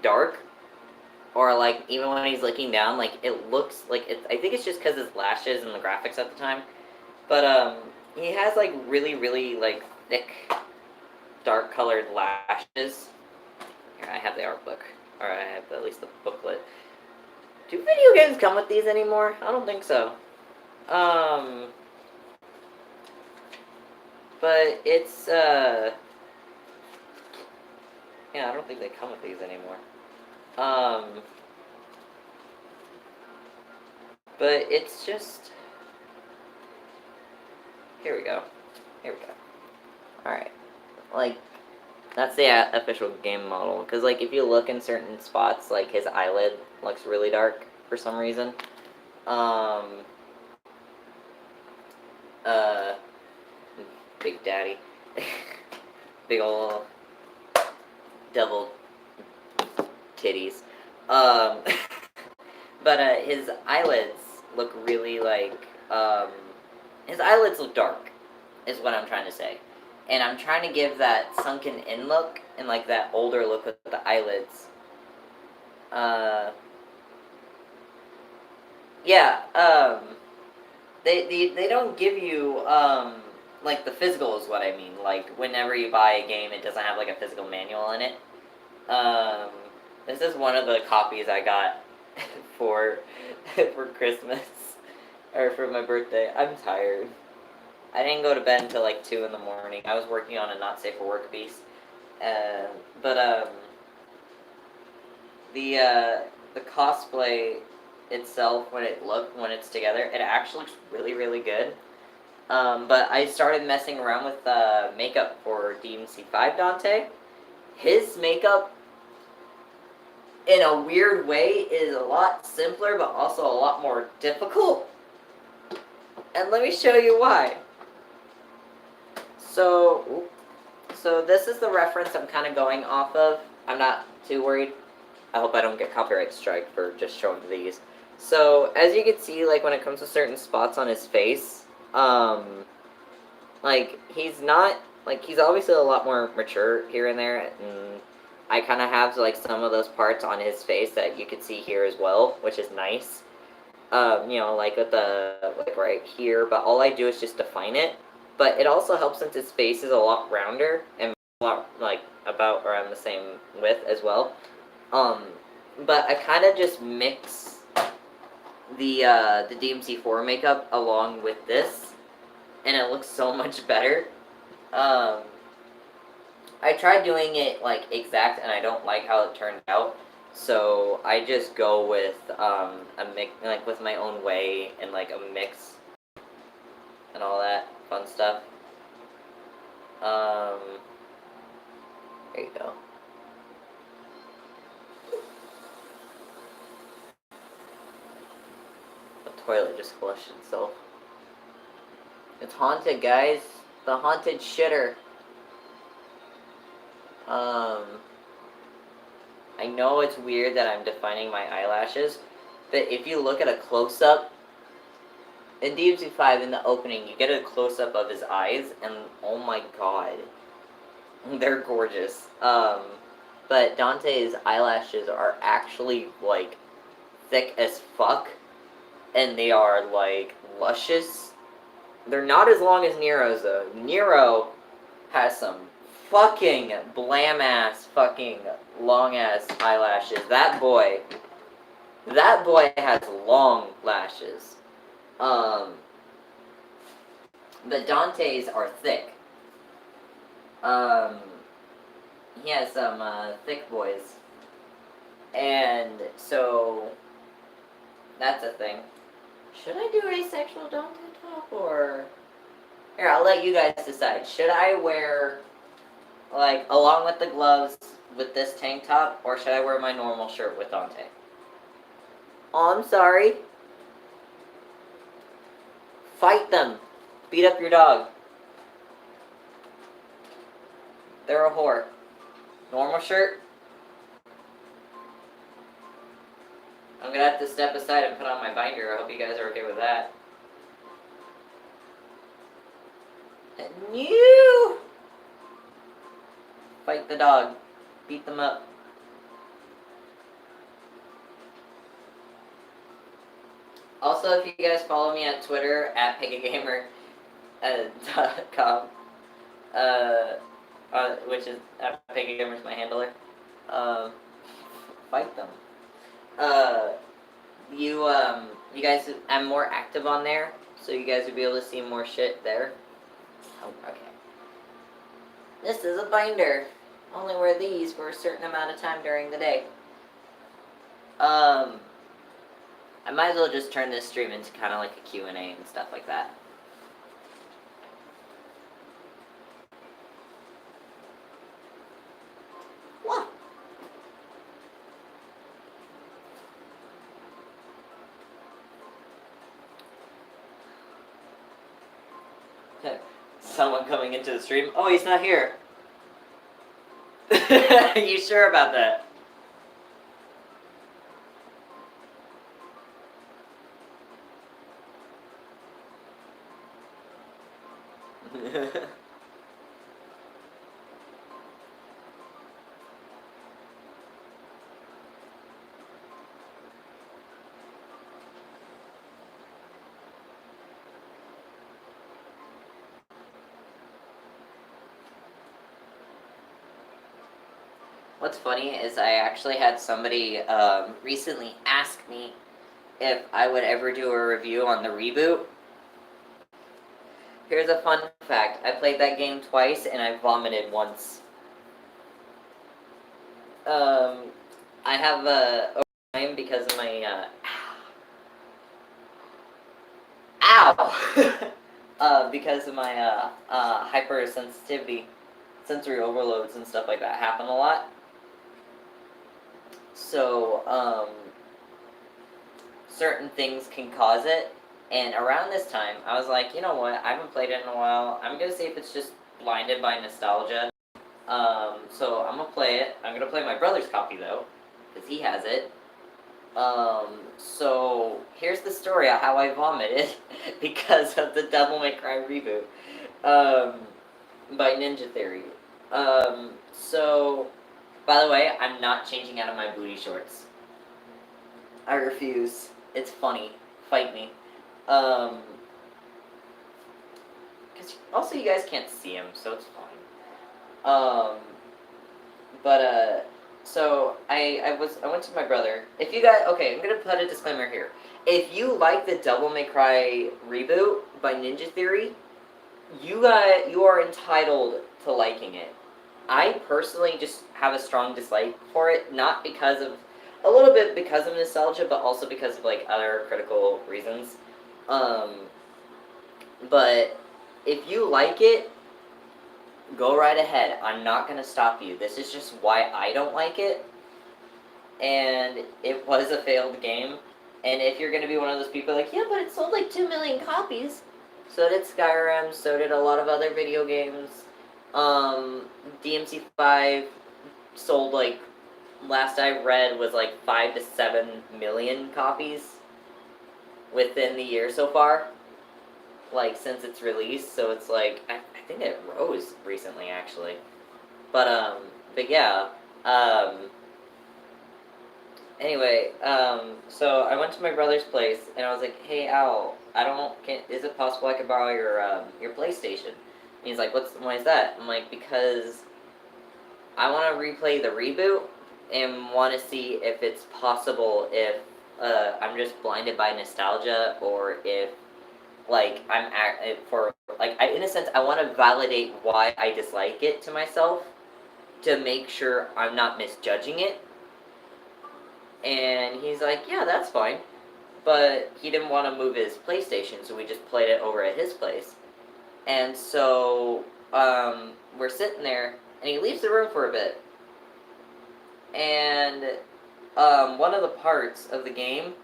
dark, or like even when he's looking down, like it looks like it. I think it's just because his lashes and the graphics at the time, but he has like really like thick, dark colored lashes. Here, I have the art book, or I have at least the booklet. Do video games come with these anymore? I don't think so. Um, but it's yeah, I don't think they come with these anymore. Um, but it's just here we go. Here we go. All right, like that's the official game model. Because like if you look in certain spots, like his eyelid looks really dark for some reason. Um, uh, Big Daddy, big ol' devil titties. Um, but his eyelids look really like his eyelids look dark, is what I'm trying to say, and I'm trying to give that sunken in look and like that older look with the eyelids. Uh, yeah. They don't give you like the physical is what I mean. Like whenever you buy a game, it doesn't have like a physical manual in it. Um, this is one of the copies I got for for Christmas or for my birthday. I'm tired. I didn't go to bed until like 2 in the morning. I was working on a not safe for work piece, uh, but the cosplay itself when it's together, it actually looks really, really good. But I started messing around with makeup for DMC5 Dante. His makeup, in a weird way, is a lot simpler, but also a lot more difficult. And let me show you why. So this is the reference I'm kind of going off of. I'm not too worried. I hope I don't get copyright strike for just showing these. So, as you can see, like, when it comes to certain spots on his face, like, he's not, like, he's obviously a lot more mature here and there, and I kind of have, like, some of those parts on his face that you can see here as well, which is nice. You know, like, with the, like, right here, but all I do is just define it. But it also helps since his face is a lot rounder, and a lot, like, about around the same width as well. But I kind of just mix the DMC4 makeup along with this, and it looks so much better. I tried doing it, like, exact, and I don't like how it turned out, so I just go with, a mix, like, with my own way, and, like, a mix, and all that fun stuff. There you go. The toilet just flushed itself. It's haunted, guys. The haunted shitter. I know it's weird that I'm defining my eyelashes, but if you look at a close-up, in DMC5 in the opening, you get a close-up of his eyes, and oh my god, they're gorgeous. But Dante's eyelashes are actually, like, thick as fuck, and they are, like, luscious. They're not as long as Nero's, though. Nero has some fucking blam-ass, fucking long-ass eyelashes. That boy has long lashes. But Dante's are thick. He has some, thick boys. And so, that's a thing. Should I do asexual Dante top, or... Here, I'll let you guys decide. Should I wear, like, along with the gloves, with this tank top, or should I wear my normal shirt with Dante? Oh, I'm sorry. Fight them. Beat up your dog. They're a whore. Normal shirt. I'm gonna have to step aside and put on my binder. I hope you guys are okay with that. And you fight the dog. Beat them up. Also, if you guys follow me on Twitter at pigagamer.com, which is at pigagamer is my handler, fight them. You guys, I'm more active on there, so you guys will be able to see more shit there. Oh, okay. This is a binder. Only wear these for a certain amount of time during the day. I might as well just turn this stream into kind of like a Q&A and stuff like that. What? Someone coming into the stream. Oh, he's not here. Are you sure about that? What's funny is I actually had somebody recently ask me if I would ever do a review on the reboot. Here's a fun fact. I played that game twice and I vomited once. I have a time because of my ow, because of my hypersensitivity, sensory overloads and stuff like that happen a lot. So certain things can cause it. And around this time, I was like, you know what? I haven't played it in a while. I'm gonna see if it's just blinded by nostalgia. So I'm gonna play it. I'm gonna play my brother's copy though, because he has it. So here's the story of how I vomited because of the Devil May Cry reboot, by Ninja Theory. So, by the way, I'm not changing out of my booty shorts. I refuse. It's funny. Fight me. Because also you guys can't see him, so it's fine. So I went to my brother. If you guys, okay, I'm gonna put a disclaimer here. If you like the Devil May Cry reboot by Ninja Theory, you are entitled to liking it. I personally just have a strong dislike for it, not because of, a little bit because of nostalgia, but also because of like other critical reasons. But if you like it, go right ahead. I'm not gonna stop you. This is just why I don't like it. And it was a failed game. And if you're gonna be one of those people like, yeah, but it sold like 2 million copies. So did Skyrim, so did a lot of other video games. DMC5 sold like, last I read was like 5 to 7 million copies within the year so far. Like since its release, so it's like, I think it rose recently actually. But yeah, anyway, so I went to my brother's place and I was like, hey Al, is it possible I could borrow your PlayStation? And he's like, why is that? I'm like, because I want to replay the reboot and want to see if it's possible, if I'm just blinded by nostalgia, or if like in a sense I want to validate why I dislike it to myself, to make sure I'm not misjudging it. And he's like, yeah, that's fine. But he didn't want to move his PlayStation, so we just played it over at his place. And so we're sitting there, and he leaves the room for a bit. And one of the parts of the game,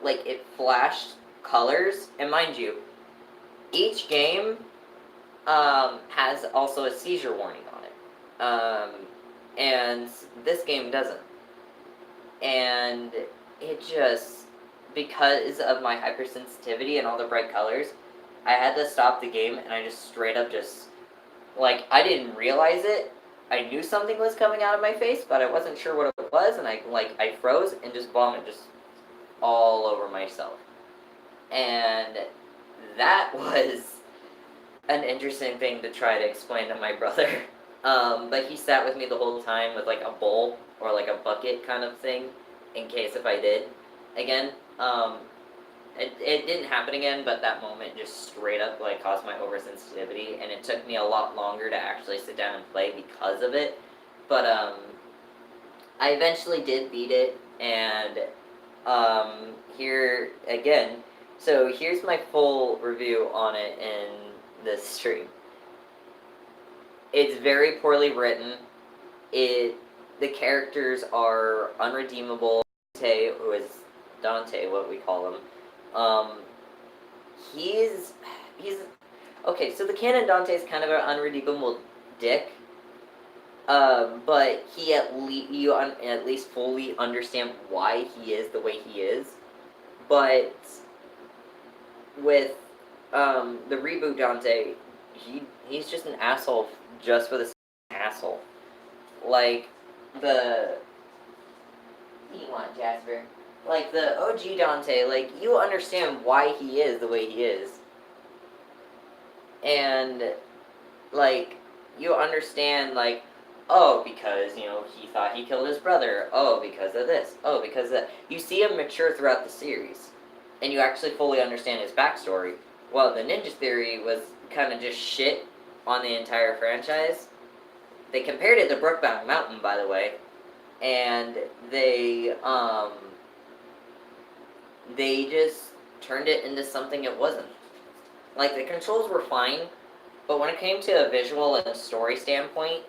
like, it flashed colors. And mind you, each game has also a seizure warning on it. And this game doesn't. And it just, because of my hypersensitivity and all the bright colors, I had to stop the game, and I just straight up just, like, I didn't realize it. I knew something was coming out of my face, but I wasn't sure what it was, and I froze and just vomited just all over myself. And that was an interesting thing to try to explain to my brother. But he sat with me the whole time with like a bowl or like a bucket kind of thing, in case if I did again. It didn't happen again, but that moment just straight up like caused my oversensitivity, and it took me a lot longer to actually sit down and play because of it. But I eventually did beat it, and here again. So here's my full review on it in this stream. It's very poorly written. The characters are unredeemable. Dante, who is Dante, what we call him, he's okay. So the canon Dante is kind of an unredeemable dick, but he you at least fully understand why he is the way he is. But with the reboot Dante, he's just an asshole just for the asshole. Like what do you want, Jasper? Like the OG Dante, like you understand why he is the way he is, and like you understand like, oh, because he thought he killed his brother. Oh, because of this. Oh, because of that. You see him mature throughout the series, and you actually fully understand his backstory. Well, the Ninja Theory was kind of just shit on the entire franchise. They compared it to Brokeback Mountain, by the way, and they just turned it into something it wasn't. Like, the controls were fine, but when it came to a visual and story standpoint,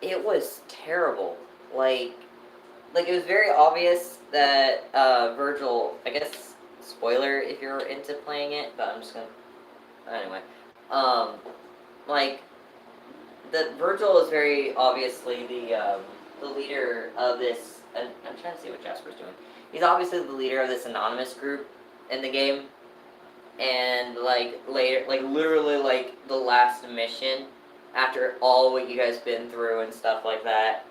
it was terrible. Like it was very obvious that Virgil, I guess, spoiler if you're into playing it, but I'm just gonna, anyway, um, like, the Virgil is very obviously the leader of this. I'm trying to see what Jasper's doing. He's obviously the leader of this anonymous group in the game, and like later, like literally, like the last mission, after all what you guys been through and stuff like that,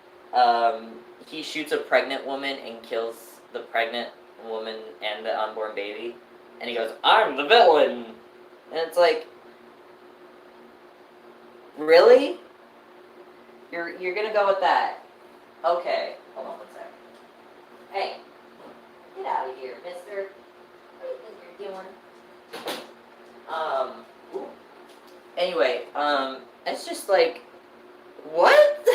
he shoots a pregnant woman and kills the pregnant woman and the unborn baby, and he goes, "I'm the villain," and it's like, really? You're gonna go with that? Okay, hold on one sec. Hey, get out of here, mister. What do you think you're doing? Ooh. Anyway, it's just like, what?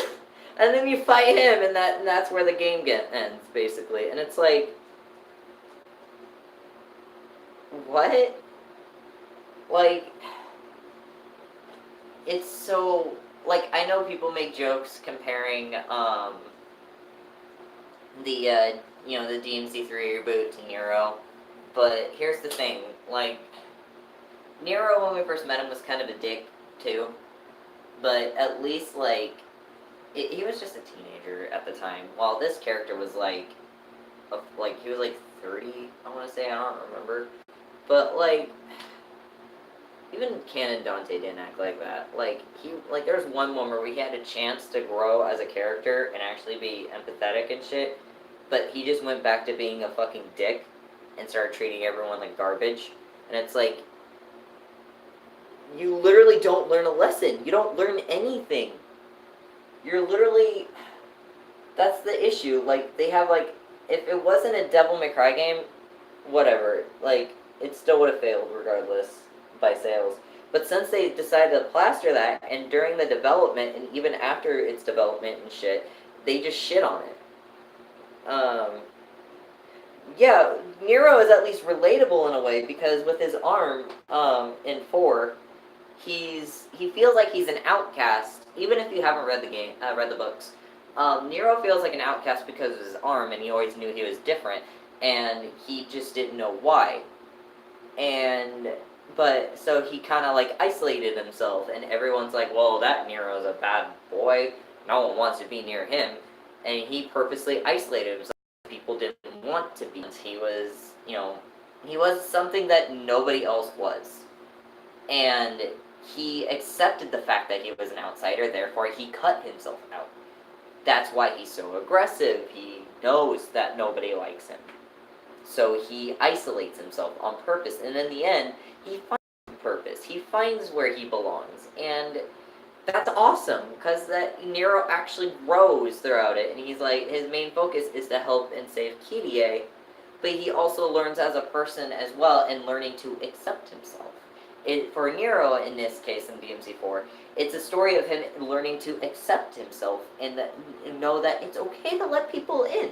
And then you fight him, and that's where the game ends, basically. And it's like, what? Like, it's so, like, I know people make jokes comparing, the DMC3 reboot to Nero, but here's the thing, like, Nero, when we first met him, was kind of a dick, too, but at least, like, he was just a teenager at the time, while this character was, like, he was, like, 30, I want to say, I don't remember, but, like, even Canon Dante didn't act like that. Like, there was one moment where he had a chance to grow as a character and actually be empathetic and shit, but he just went back to being a fucking dick and started treating everyone like garbage. And it's like, you literally don't learn a lesson. You don't learn anything. You're literally, that's the issue. Like, they have, like, if it wasn't a Devil May Cry game, whatever. Like, it still would have failed regardless by sales. But since they decided to plaster that, and during the development, and even after its development and shit, they just shit on it. Yeah, Nero is at least relatable in a way, because with his arm, in 4, he feels like he's an outcast, even if you haven't read the books. Nero feels like an outcast because of his arm, and he always knew he was different, and he just didn't know why. But so he kind of like isolated himself, and everyone's like, well, that Nero's a bad boy, no one wants to be near him, and he purposely isolated himself. People didn't want to be. He was something that nobody else was, and he accepted the fact that he was an outsider, therefore he cut himself out. That's why he's so aggressive. He knows that nobody likes him, so he isolates himself on purpose, and in the end, he finds purpose. He finds where he belongs, and that's awesome, because that Nero actually grows throughout it, and he's like, his main focus is to help and save Kyrie, but he also learns as a person as well, and learning to accept himself. For Nero, in this case, in DMC4, it's a story of him learning to accept himself, and know that it's okay to let people in.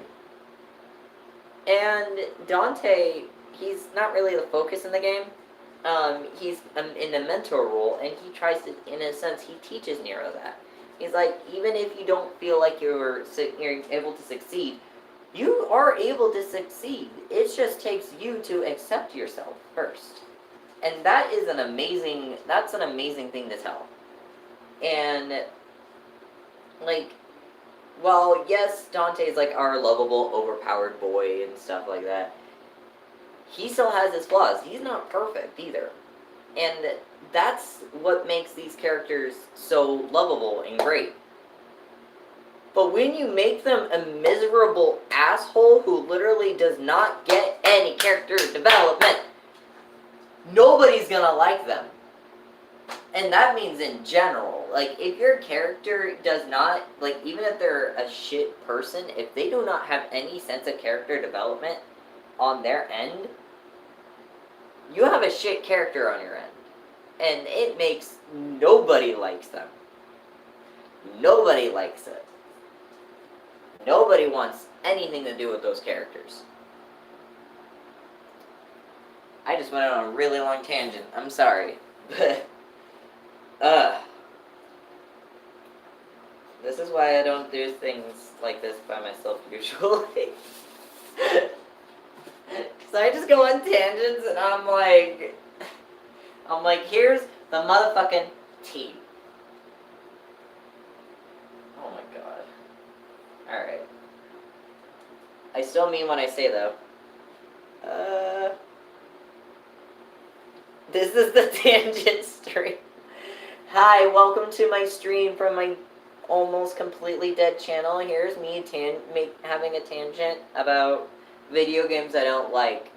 And Dante, he's not really the focus in the game. He's in the mentor role, and he tries to, in a sense, he teaches Nero that. He's like, even if you don't feel like you're able to succeed, you are able to succeed. It just takes you to accept yourself first. And that's an amazing thing to tell. And, like, while, yes, Dante's, like, our lovable, overpowered boy and stuff like that, he still has his flaws. He's not perfect, either. And that's what makes these characters so lovable and great. But when you make them a miserable asshole who literally does not get any character development, nobody's gonna like them. And that means in general. Like, if your character does not, like, even if they're a shit person, if they do not have any sense of character development on their end, you have a shit character on your end. And it makes nobody likes them. Nobody likes it. Nobody wants anything to do with those characters. I just went on a really long tangent. I'm sorry. But, this is why I don't do things like this by myself usually. So I just go on tangents and I'm like, here's the motherfucking tea. Oh my god. Alright. I still mean what I say though. This is the tangent stream. Hi, welcome to my stream from my almost completely dead channel. Here's me having a tangent about video games I don't like.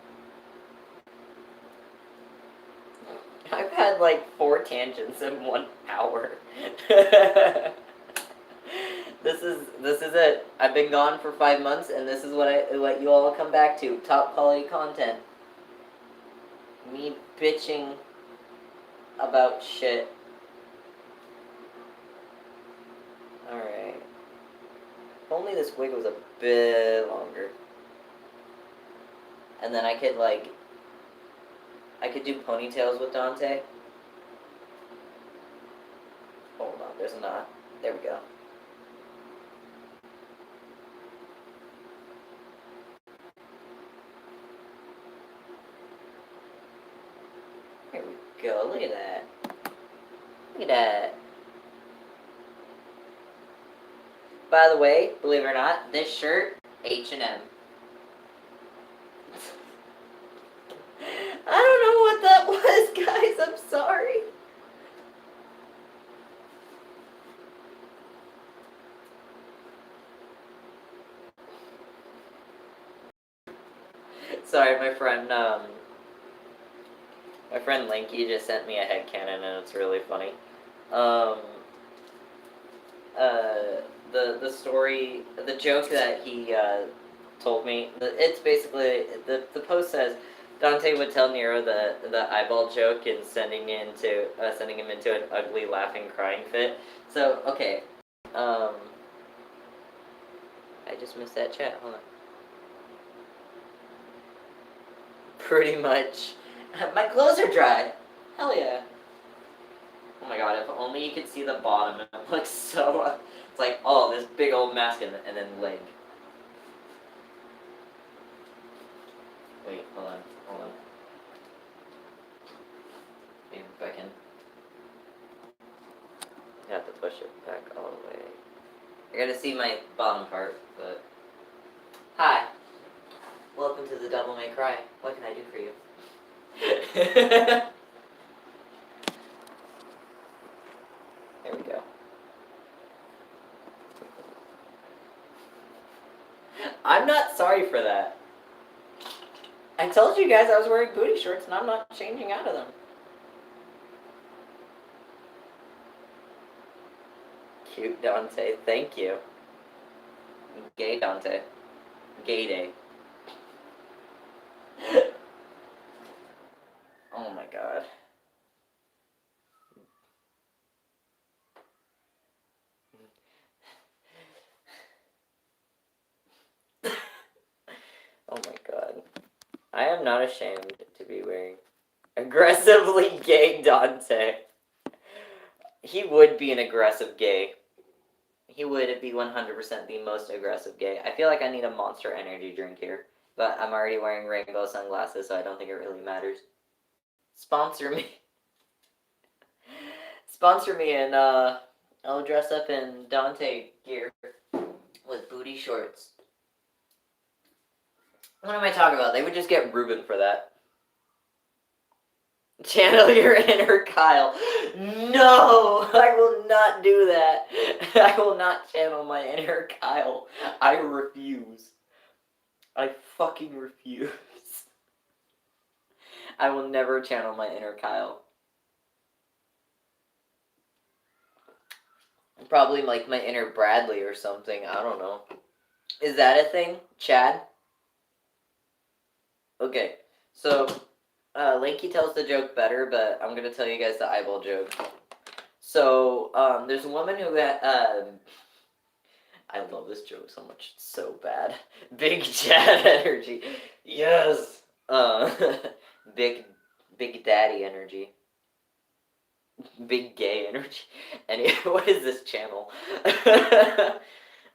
I've had like 4 tangents in 1 hour. This is it. I've been gone for 5 months, and this is what you all come back to. Top quality content. Me bitching about shit. Alright. If only this wig was a bit longer. And then I could do ponytails with Dante. Hold on, there's a knot. There we go. There we go, look at that. Look at that. By the way, believe it or not, this shirt, H&M. I don't know what that was, guys. I'm sorry. Sorry, my friend Linky just sent me a headcanon and it's really funny. The story, the joke that he told me, it's basically, the post says, Dante would tell Nero the eyeball joke and sending him into an ugly laughing crying fit. So, okay, I just missed that chat, hold on. Pretty much. My clothes are dry. Hell yeah. Oh my god, if only you could see the bottom. It looks so... it's like, oh, this big old mask and then leg. Wait, hold on. Maybe if I can... you have to push it back all the way. I gotta see my bottom part, but... Hi. Welcome to the Devil May Cry. What can I do for you? There we go. I'm not sorry for that. I told you guys I was wearing booty shorts and I'm not changing out of them. Cute Dante, thank you. Gay Dante. Gay day. Oh my god. Oh my god. I am not ashamed to be wearing aggressively gay Dante. He would be an aggressive gay. He would be 100% the most aggressive gay. I feel like I need a Monster Energy drink here. But I'm already wearing rainbow sunglasses, so I don't think it really matters. Sponsor me. Sponsor me and I'll dress up in Dante gear with booty shorts. What am I talking about? They would just get Ruben for that. Channel your inner Kyle. No! I will not do that. I will not channel my inner Kyle. I refuse. I fucking refuse. I will never channel my inner Kyle. Probably like my inner Bradley or something. I don't know. Is that a thing? Chad? Okay, so Lanky tells the joke better, but I'm gonna tell you guys the eyeball joke. So there's a woman who I love this joke so much. It's so bad. Big Chad energy. Yes. Big, big daddy energy. Big gay energy. And what is this channel?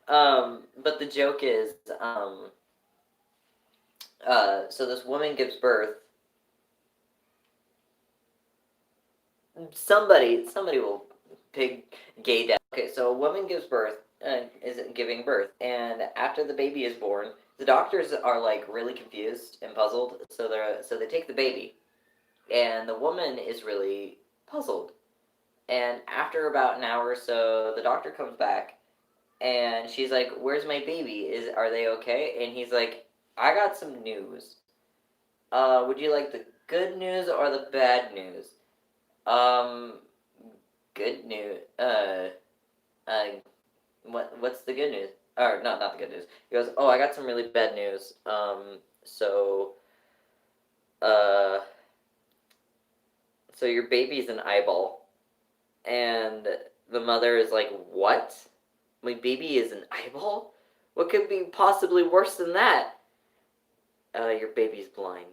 But the joke is, so this woman gives birth. Somebody will big gay dad. Okay, so a woman gives birth, is giving birth, and after the baby is born, the doctors are like really confused and puzzled. So they take the baby, and the woman is really puzzled. And after about an hour or so, the doctor comes back, and she's like, "Where's my baby? Are they okay?" And he's like, "I got some news. Would you like the good news or the bad news?" Um, Good news. Uh, what's the good news? Or not the good news. He goes, "Oh, I got some really bad news. Uh, so your baby's an eyeball." And the mother is like, "What? My baby is an eyeball? What could be possibly worse than that?" Your baby's blind.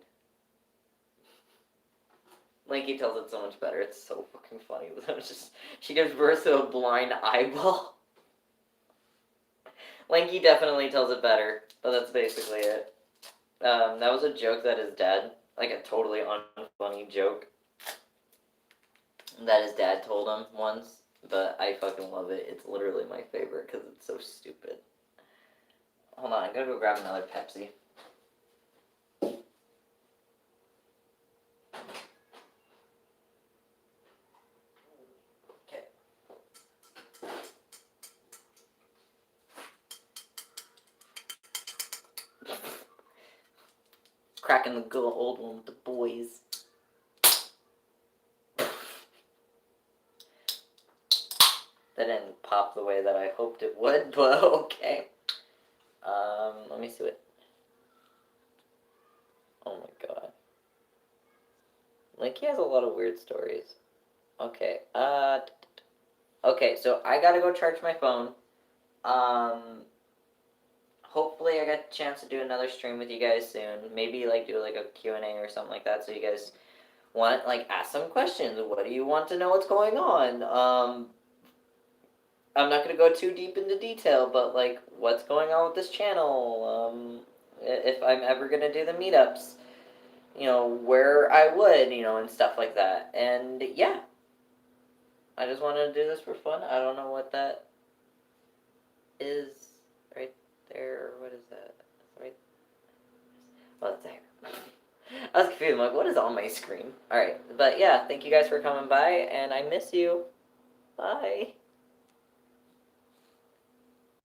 Like he tells it so much better. It's so fucking funny. It's just she gives birth to a blind eyeball. Lanky definitely tells it better, but that's basically it. That was a joke that his dad, like a totally unfunny joke that his dad told him once, but I fucking love it. It's literally my favorite because it's so stupid. Hold on, I'm gonna go grab another Pepsi. Okay. Cracking the good old one with the boys. That didn't pop the way that I hoped it would, but okay. Let me see what. Oh my god. Like, he has a lot of weird stories. Okay, okay, so I gotta go charge my phone. Um, Hopefully I get a chance to do another stream with you guys soon. Maybe, like, do, like, a Q&A or something like that, so you guys want, like, ask some questions. What do you want to know what's going on? I'm not gonna go too deep into detail, but, like, what's going on with this channel? If I'm ever gonna do the meetups, where I would, and stuff like that. And yeah, I just wanted to do this for fun. I don't know what that is right there. What is that? Right? Oh, it's there. I was confused. I'm like, what is on my screen? Alright, but yeah, thank you guys for coming by, and I miss you. Bye.